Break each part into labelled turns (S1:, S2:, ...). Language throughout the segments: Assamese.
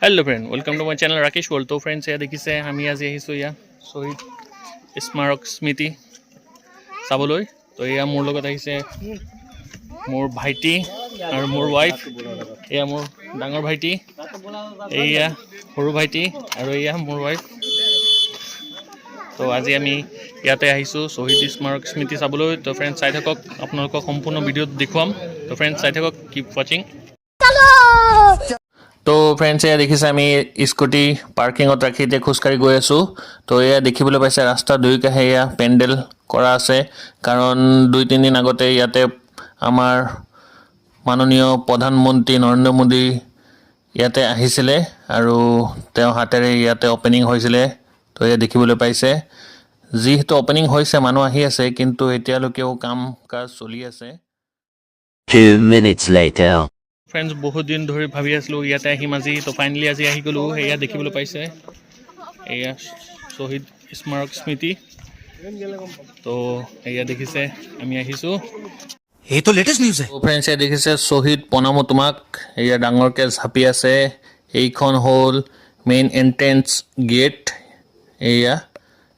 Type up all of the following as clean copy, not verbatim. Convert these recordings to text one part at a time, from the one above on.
S1: Hello friend welcome to my channel Rakesh world. तो फ्रेंड्स या देखिसे আমি আজি আহিছোঁ ইয়া শহীদ স্মাৰক স্মৃতি চাবলৈ। তো এয়া মোৰ লগত আহিছে মোৰ ভাইটি আৰু মোৰ ৱাইফ। এয়া মোৰ ডাঙৰ ভাইটি, এয়া সৰু ভাইটি আৰু এয়া মোৰ ৱাইফ। তো আজি আমি ইয়াতে আহিছোঁ শহীদ স্মাৰক স্মৃতি চাবলৈ। তো ফ্ৰেন্ডছ চাই থাকক, আপোনালোকক সম্পূৰ্ণ ভিডিঅ'ত দেখুৱাম। তো ফ্ৰেন্ডছ চাই থাকক, কিপ ৱাচিং। তো ফ্ৰেন্ডছ এয়া দেখিছে আমি স্কুটি পাৰ্কিঙত ৰাখি এতিয়া খোজকাঢ়ি গৈ আছোঁ। তো এয়া দেখিবলৈ পাইছে ৰাস্তা দুয়োকাষে এয়া পেণ্ডেল কৰা আছে, কাৰণ 2-3 দিন আগতে ইয়াতে আমাৰ মাননীয় প্ৰধানমন্ত্ৰী নৰেন্দ্ৰ মোদী ইয়াতে আহিছিলে আৰু তেওঁ হাতেৰে ইয়াতে অপেনিং হৈছিলে। তো এয়া দেখিবলৈ পাইছে, যিহেতু অপেনিং হৈছে মানুহ আহি আছে, কিন্তু এতিয়ালৈকেও কাম কাজ চলি আছে।
S2: 2 minutes later.
S1: ফ্ৰেন্ডছ বহুত দিন ধৰি ভাবি আছিলোঁ ইয়াতে আহিম আজি। তো ফাইনেলি আজি আহি গ'লোঁ। এয়া দেখিবলৈ পাইছে এয়া শহীদ স্মাৰক স্মৃতি। তো এয়া দেখিছে আমি আহিছোঁ।
S3: ये तो लेटेस्ट न्यूज़ है।
S1: তো ফ্ৰেন্ডছ এয়া দেখিছে শ্বহীদ প্ৰণামো তোমাক, এয়া ডাঙৰকৈ ঝাপি আছে। এইখন হ'ল মেইন এণ্ট্ৰেঞ্চ গেট। এয়া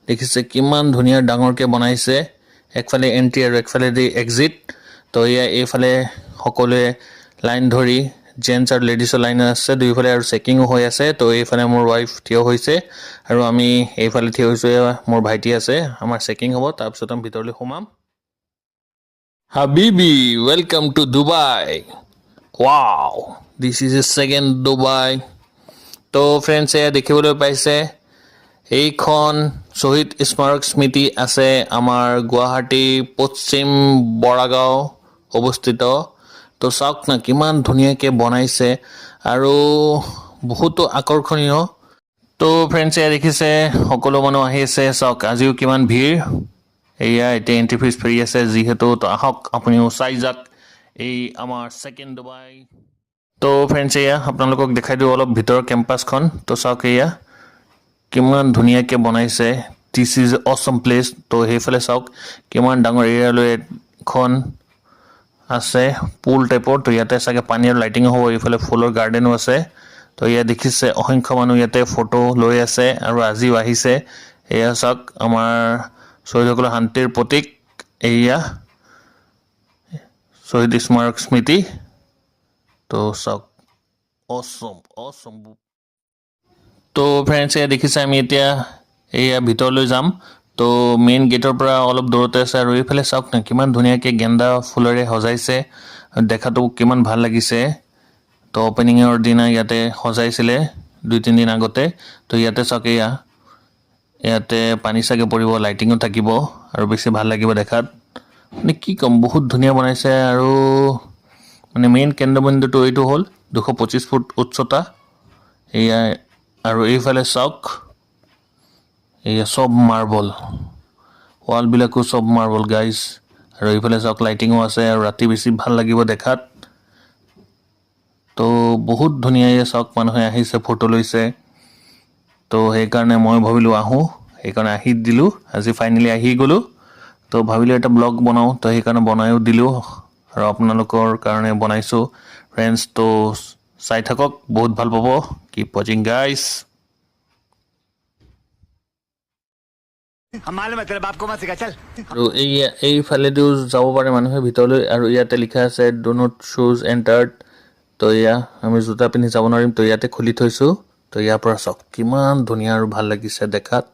S1: দেখিছে কিমান ধুনীয়া ডাঙৰকৈ বনাইছে, একফালে এণ্ট্ৰি আৰু একফালেদি এক্সিট। তো এয়া এইফালে সকলোৱে লাইন ধৰি জেণ্টছ আৰু লেডিছৰ লাইন আছে দুইফালে, আৰু চেকিঙো হৈ আছে। তো এইফালে মোৰ ৱাইফ থিয় হৈছে আৰু আমি এইফালে থিয় হৈছোঁ। মোৰ ভাইটি আছে, আমাৰ চেকিং হ'ব, তাৰপিছত আমি ভিতৰলৈ সোমাম। হাবিবি welcome to Dubai. Wow, this is a second Dubai. তো ফ্ৰেণ্ডছ এয়া দেখিবলৈ পাইছে এইখন শ্বহীদ স্মাৰক স্মৃতি আছে আমাৰ গুৱাহাটী পশ্চিম বৰাগাঁও অৱস্থিত। তো চাওক না কিমান ধুনীয়াকৈ বনাইছে আৰু বহুতো আকৰ্ষণীয়। তো ফ্ৰেণ্ডছ এয়া দেখিছে সকলো মানুহ আহি আছে, চাওক আজিও কিমান ভিৰ। এয়া এতিয়া এণ্ট্ৰি ফিজ ফ্ৰী আছে যিহেতু। তো আহক আপুনিও চাই যাওক এই আমাৰ ছেকেণ্ড ডুবাই। তো ফ্ৰেণ্ডছ এয়া আপোনালোকক দেখাই দিওঁ অলপ ভিতৰৰ কেম্পাছখন। তো চাওক এয়া কিমান ধুনীয়াকৈ বনাইছে, দিছ ইজ অছম প্লেচ। তো সেইফালে চাওক কিমান ডাঙৰ এৰিয়ালৈ এখন আছে পুল টাইপৰ। তো ইয়াতে চাগে পানী আৰু লাইটিঙো হ'ব। এইফালে ফুলৰ গাৰ্ডেনো আছে। তো ইয়াত দেখিছে অসংখ্য মানুহ ইয়াতে ফটো লৈ আছে আৰু আজিও আহিছে। এয়া চাওক আমাৰ শ্বহীদসকলৰ শান্তিৰ প্ৰতীক, এয়া শ্বহীদ স্মাৰক স্মৃতি। তো চাওক অছম অছম। তো ফ্ৰেণ্ডছ এয়া দেখিছে আমি এতিয়া এয়া ভিতৰলৈ যাম। তো মেইন গেটৰ পৰা অলপ দূৰতে আছে আৰু এইফালে চাওক না কিমান ধুনীয়াকৈ গেন্দা ফুলেৰে সজাইছে, দেখাটো কিমান ভাল লাগিছে। তো অপেনিঙৰ দিনা ইয়াতে সজাইছিলে 2-3 দিন আগতে। তো ইয়াতে চাওক এয়া ইয়াতে পানী চাগে পৰিব, লাইটিঙো থাকিব আৰু বেছি ভাল লাগিব দেখাত। মানে কি ক'ম, বহুত ধুনীয়া বনাইছে। আৰু মানে মেইন কেন্দ্ৰবিন্দুটো এইটো হ'ল 225 ফুট উচ্চতা এয়া। আৰু এইফালে চাওক এয়া চব মাৰ্বল, ৱালবিলাকো চব মাৰ্বল গাইজ। আৰু এইফালে চাওক লাইটিঙো আছে আৰু ৰাতি বেছি ভাল লাগিব দেখাত। তো বহুত ধুনীয়া এয়া চাওক মানুহে আহিছে ফটো লৈছে। তো সেইকাৰণে মই ভাবিলোঁ আহোঁ, সেইকাৰণে আহি দিলোঁ। আজি ফাইনেলি আহি গ'লোঁ। তো ভাবিলোঁ এটা ব্লগ বনাওঁ, তো সেইকাৰণে বনায়ো দিলোঁ আৰু আপোনালোকৰ কাৰণে বনাইছোঁ ফ্ৰেণ্ডছ। তো চাই থাকক, বহুত ভাল পাব। কিপ ৱাচিং গাইজ। আৰু এইফালেদিও যাব পাৰে মানুহে ভিতৰলৈ, আৰু ইয়াতে লিখা আছে ডু নট শ্বুজ এণ্টাৰ্ড। তো এয়া আমি জোতা পিন্ধি যাব নোৱাৰিম, তো ইয়াতে খুলি থৈছোঁ। তো ইয়াৰ পৰা চাওক কিমান ধুনীয়া আৰু ভাল লাগিছে দেখাত।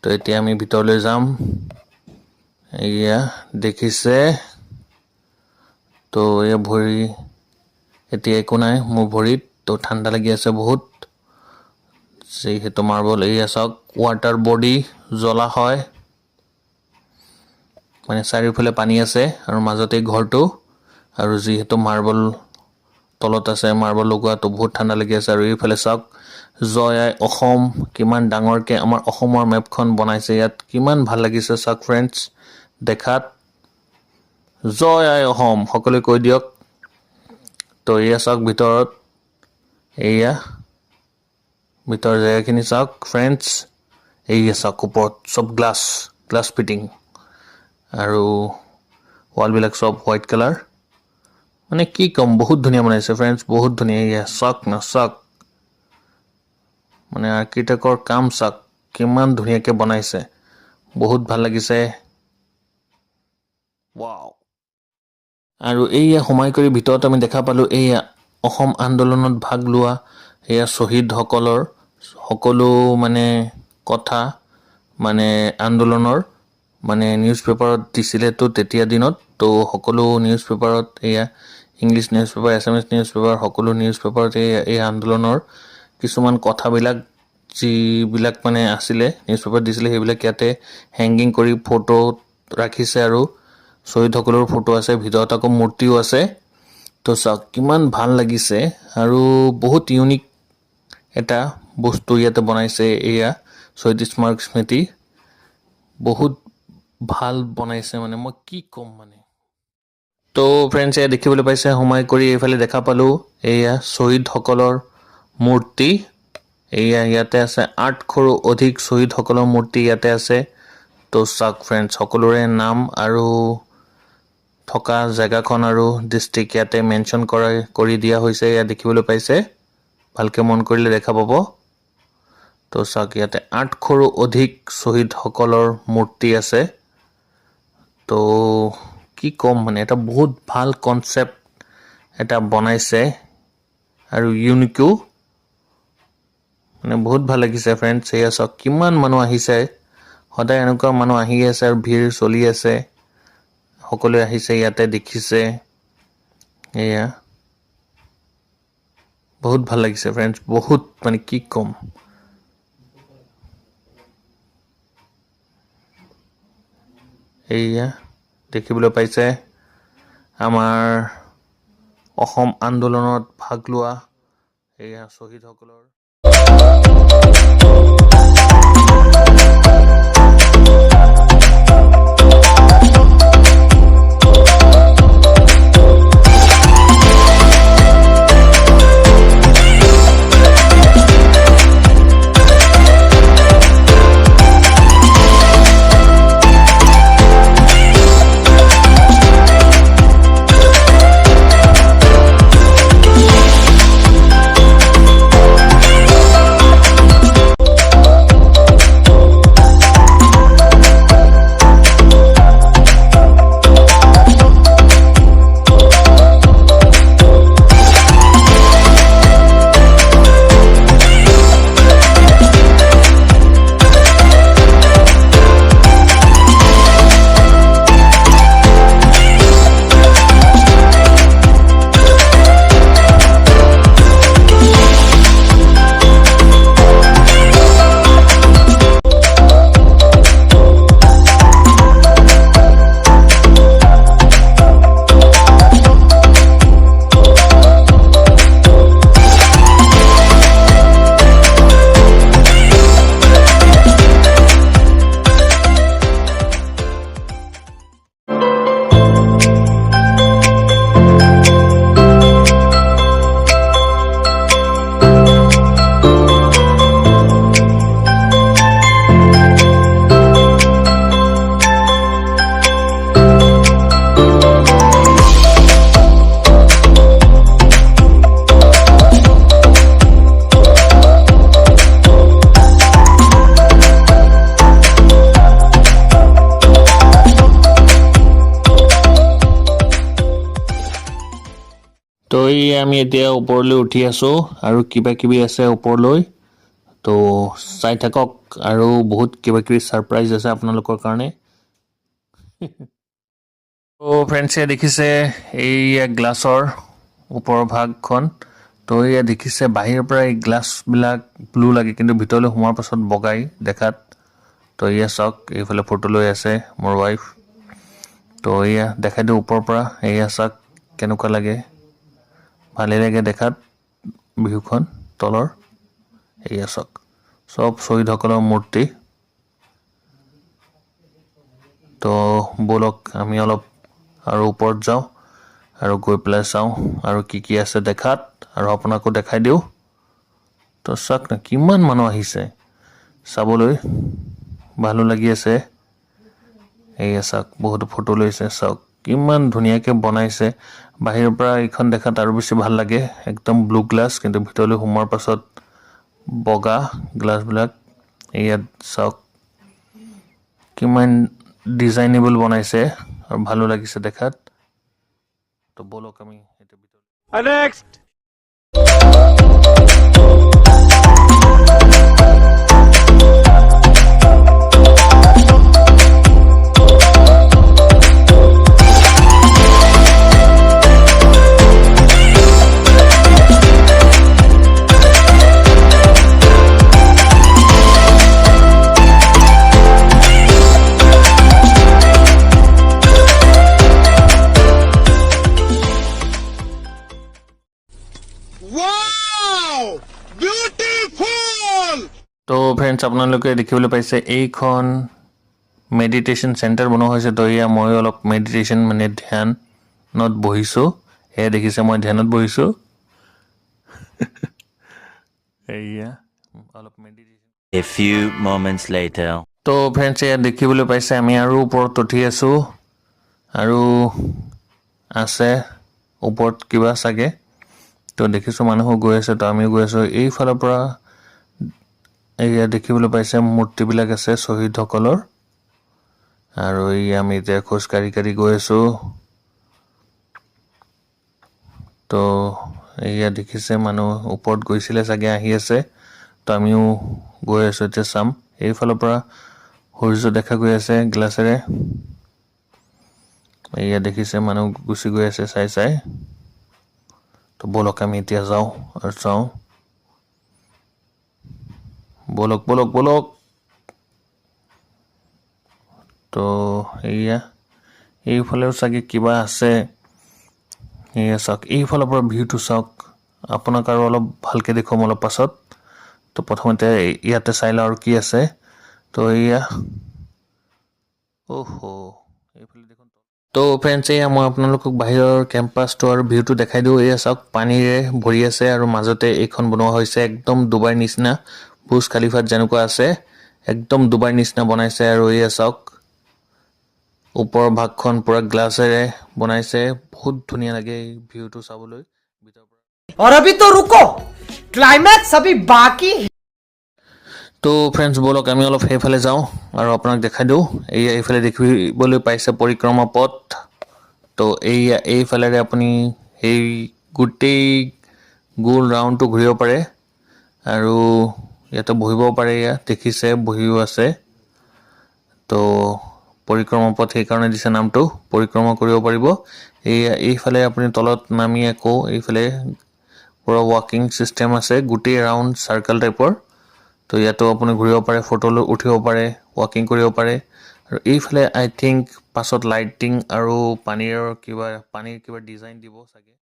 S1: তো এতিয়া আমি ভিতৰলৈ যাম। এয়া দেখিছে, তো এয়া ভৰি এতিয়া একো নাই মোৰ ভৰিত। তো ঠাণ্ডা লাগি আছে বহুত যিহেতু মাৰ্বল। এয়া চাওক ৱাটাৰ বডি জলাশয়, মানে চাৰিওফালে পানী আছে আৰু মাজতে ঘৰটো। আৰু যিহেতু মাৰ্বল তলত আছে, মাৰ্বল লগোৱাটো বহুত ঠাণ্ডা লাগি আছে। আৰু এইফালে চাওক জয় আই অসম, কিমান ডাঙৰকৈ আমাৰ অসমৰ মেপখন বনাইছে ইয়াত, কিমান ভাল লাগিছে চাওক ফ্ৰেণ্ডছ দেখাত। জয় আই অসম সকলোৱে কৈ দিয়ক। তো এয়া চাওক ভিতৰত, এয়া ভিতৰ জেগাখিনি চাওক ফ্ৰেণ্ডছ। এয়া চাওক ওপৰত চব গ্লাছ ফিটিং আৰু ৱালবিলাক চব হোৱাইট কালাৰ। মানে কি ক'ম, বহুত ধুনীয়া বনাইছে ফ্ৰেণ্ডছ, বহুত ধুনীয়া। এয়া চাওক না চাওক, মানে আৰ্কিটেক্টৰ কাম চাওক কিমান ধুনীয়াকৈ বনাইছে, বহুত ভাল লাগিছে। ৱাও। আৰু এইয়া সোমাই কৰি ভিতৰত আমি দেখা পালোঁ এইয়া অসম আন্দোলনত ভাগ লোৱা এয়া শ্বহীদসকলৰ সকলো মানে কথা, মানে আন্দোলনৰ মানে নিউজ পেপাৰত দিছিলে তো তেতিয়া দিনত। তো সকলো নিউজ পেপাৰত এয়া English news paper, Assamese news paper, সকলো নিউজ পেপাৰত এই আন্দোলনৰ কিছুমান কথাবিলাক যিবিলাক মানে আছিলে নিউজ পেপাৰত দিছিলে, সেইবিলাক ইয়াতে হেংগিং কৰি ফটো ৰাখিছে আৰু শ্বহীদসকলৰ ফটো আছে, ভিতৰত আকৌ মূৰ্তিও আছে। তো চাওক কিমান ভাল লাগিছে আৰু বহুত ইউনিক এটা বস্তু ইয়াতে বনাইছে। এয়া শ্বহীদ স্মাৰক স্মৃতি, বহুত ভাল বনাইছে, মানে মই কি ক'ম মানে। তো ফ্ৰেণ্ডছ এয়া দেখিবলৈ পাইছে, সোমাই কৰি এইফালে দেখা পালোঁ এয়া শ্বহীদসকলৰ মূৰ্তি। এয়া ইয়াতে আছে 800ৰো অধিক শ্বহীদসকলৰ মূৰ্তি ইয়াতে আছে। তো চাওক ফ্ৰেণ্ডছ, সকলোৰে নাম আৰু থকা জেগাখন আৰু ডিষ্ট্ৰিক্ট ইয়াতে মেনশ্যন কৰি দিয়া হৈছে। ইয়াত দেখিবলৈ পাইছে, ভালকৈ মন কৰিলে দেখা পাব। তো চাওক ইয়াতে 800ৰো অধিক শ্বহীদসকলৰ মূৰ্তি আছে। তো কি ক'ম মানে, এটা বহুত ভাল কনচেপ্ট এটা বনাইছে আৰু ইউনিকো, মানে বহুত ভাল লাগিছে ফ্ৰেণ্ডছ। এয়া চাওক কিমান মানুহ আহিছে, সদায় এনেকুৱা মানুহ আহি আছে আৰু ভিৰ চলি আছে, সকলোৱে আহিছে ইয়াতে দেখিছে। এয়া বহুত ভাল লাগিছে ফ্ৰেণ্ডছ, বহুত মানে কি ক'ম। এয়া দেখিবলৈ পাইছে আমাৰ অসম আন্দোলনত ভাগ লোৱা এয়া শ্বহীদসকলৰ। তো এই আমি এতিয়া ওপৰলৈ উঠি আছোঁ আৰু কিবা কিবি আছে ওপৰলৈ, তো চাই থাকক আৰু বহুত কিবা কিবি ছাৰপ্ৰাইজ আছে আপোনালোকৰ কাৰণে। তো ফ্ৰেণ্ডছে দেখিছে এইয়া গ্লাছৰ ওপৰৰ ভাগখন। তো এয়া দেখিছে বাহিৰৰ পৰা এই গ্লাছবিলাক ব্লু লাগে, কিন্তু ভিতৰলৈ সোমোৱাৰ পাছত বগাই দেখাত। তো এয়া চাওক, এইফালে ফটো লৈ আছে মোৰ ৱাইফ। তো এয়া দেখাই দিওঁ ওপৰৰ পৰা, এয়া চাওক কেনেকুৱা লাগে, ভালেই লাগে দেখাত ভিউখন তলৰ। এয়া চাওক চব শ্বহীদসকলৰ মূৰ্তি। তো ব'লক আমি অলপ আৰু ওপৰত যাওঁ আৰু গৈ পেলাই চাওঁ আৰু কি কি আছে দেখাত, আৰু আপোনাকো দেখাই দিওঁ। তো চাওক না কিমান মানুহ আহিছে চাবলৈ, ভালো লাগি আছে। এয়া চাওক বহুতো ফটো লৈছে চাওক। কিমান ধুনীয়াকৈ বনাইছে বাহিৰৰ পৰা এইখন দেখাত আৰু বেছি ভাল লাগে একদম ব্লু গ্লাছ কিন্তু ভিতৰলৈ সোমোৱাৰ পাছত বগা গ্লাছবিলাক ইয়াত চাওক কিমান ডিজাইনেবল বনাইছে আৰু ভালো লাগিছে দেখাত তো বলক আমি এটা ভিতৰত
S3: Next.
S1: তো ফ্ৰেণ্ডছ আপোনালোকে দেখিবলৈ পাইছে এইখন মেডিটেশ্যন চেণ্টাৰ বনোৱা হৈছে তো এয়া মই অলপ মেডিটেশ্যন মানে ধ্যানত বহিছোঁ এয়া দেখিছে মই ধ্যানত বহিছোঁ এয়া অলপ meditation
S2: A few moments later.
S1: তো ফ্ৰেণ্ডছ এয়া দেখিবলৈ পাইছে আমি আৰু ওপৰত উঠি আছোঁ আৰু আছে ওপৰত কিবা চাগে তো দেখিছোঁ মানুহো গৈ আছে তো আমিও গৈ আছোঁ এইফালৰ পৰা এয়া দেখিবলৈ পাইছে মূৰ্তিবিলাক আছে শ্বহীদসকলৰ আৰু এই আমি এতিয়া খোজকাঢ়ি কাঢ়ি গৈ আছোঁ তো এয়া দেখিছে মানুহ ওপৰত গৈছিলে চাগে আহি আছে তো আমিও গৈ আছোঁ এতিয়া চাম এইফালৰ পৰা সূৰ্য দেখা গৈ আছে গ্লাছেৰে এয়া দেখিছে মানুহ গুচি গৈ আছে চাই চাই তো বলক আমি এতিয়া যাওঁ আৰু চাওঁ বলক বলক বলক তো এয়া এইফালেও চাগে কিবা আছে এয়া চাওক এইফালৰ পৰা ভিউটো চাওক আপোনাক আৰু অলপ ভালকৈ দেখুৱাম অলপ পাছত তো প্ৰথমতে ইয়াতে চাই লওঁ আৰু কি আছে তো এয়া অ'হ' এইফালে দেখোন তো ফ্ৰেণ্ডছ এয়া মই আপোনালোকক বাহিৰৰ কেম্পাছটো আৰু ভিউটো দেখাই দিওঁ এয়া চাওক পানীৰে ভৰি আছে আৰু মাজতে এইখন বনোৱা হৈছে একদম ডুবাইৰ নিচিনা বুৰ্জ খালিফাত যেনেকুৱা আছে একদম ডুবাইৰ নিচিনা বনাইছে আৰু এয়া চাওক ওপৰৰ ভাগখন পূৰা গ্লাছেৰে বনাইছে বহুত ধুনীয়া লাগে এই ভিউটো চাবলৈ ভিতৰৰ পৰা
S4: और अभी तो रुको क्लाइमैक्स अभी बाकी है।
S1: তো ফ্ৰেণ্ডছ বলক আমি অলপ সেইফালে যাওঁ আৰু আপোনাক দেখাই দিওঁ এয়া এইফালে দেখিবলৈ পাইছে পৰিক্ৰমা পথ তো এইয়া এইফালেৰে আপুনি সেই গোটেই গোল ৰাউণ্ডটো ঘূৰিব পাৰে আৰু ইয়াতে বহিব পাৰে এয়া দেখিছে বহিও আছে তো পৰিক্ৰমা পথ সেইকাৰণে দিছে নামটো পৰিক্ৰমা কৰিব পাৰিব এয়া এইফালে আপুনি তলত নামি আকৌ এইফালে পূৰা ৱাকিং ছিষ্টেম আছে গোটেই ৰাউণ্ড চাৰ্কেল টাইপৰ তো ইয়াতো আপুনি ঘূৰিব পাৰে ফটো উঠিব পাৰে ৱাকিং কৰিব পাৰে আৰু এইফালে আই থিংক পাছত লাইটিং আৰু পানীৰ কিবা ডিজাইন দিব চাগে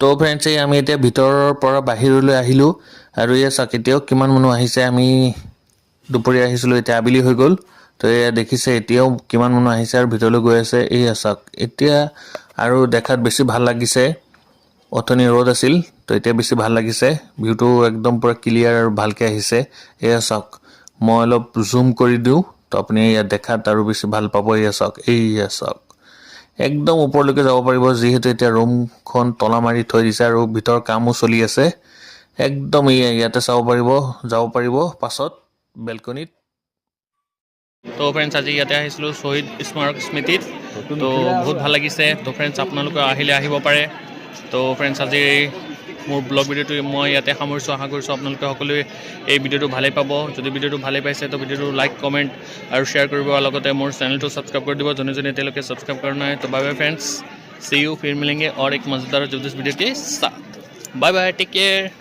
S1: তো ফ্ৰেণ্ডছ এই আমি এতিয়া ভিতৰৰ পৰা বাহিৰলৈ আহিলোঁ আৰু এয়া চাওক এতিয়াও কিমান মানুহ আহিছে আমি দুপৰীয়া আহিছিলোঁ এতিয়া আবেলি হৈ গ'ল তো এয়া দেখিছে এতিয়াও কিমান মানুহ আহিছে আৰু ভিতৰলৈ গৈ আছে এয়া চাওক এতিয়া আৰু দেখাত বেছি ভাল লাগিছে অথনি ৰ'দ আছিল তো এতিয়া বেছি ভাল লাগিছে ভিউটো একদম পূৰা ক্লিয়াৰ আৰু ভালকৈ আহিছে এয়া চাওক মই অলপ জুম কৰি দিওঁ তো আপুনি ইয়াত দেখাত আৰু বেছি ভাল পাব এয়া চাওক একদম ওপৰলৈকে যাব পাৰিব যিহেতু এতিয়া ৰুমখন তলা মাৰি থৈ দিছে আৰু ভিতৰ কামো চলি আছে একদম ইয়াতে যাব পাৰিব পাছত বেলকনিত তো ফ্ৰেণ্ডছ আজি ইয়াতে আহিছিলোঁ শ্বহীদ স্মাৰক স্মৃতিত তো বহুত ভাল লাগিছে তো ফ্ৰেণ্ডছ আপোনালোকে আহিলে আহিব পাৰে তো ফ্ৰেণ্ডছ আজি মোৰ ব্লগ ভিডিঅ'টো মই ইয়াতে সামৰিছোঁ আশা কৰিছোঁ আপোনালোকে সকলোৱে এই ভিডিঅ'টো ভালেই পাব যদি ভিডিঅ'টো ভালেই পাইছে তো ভিডিঅ'টো লাইক কমেণ্ট আৰু শ্বেয়াৰ কৰিব আৰু লগতে মোৰ চেনেলটো ছাবস্ক্ৰাইব কৰি দিব যোনে যোনে এতিয়ালৈকে ছাবস্ক্ৰাইব কৰা নাই তো bye bye friends C you फिर मिलेंगे और एक मज़ेदार जबरदस्त वीडियो के साथ बाय बाय टेक केयर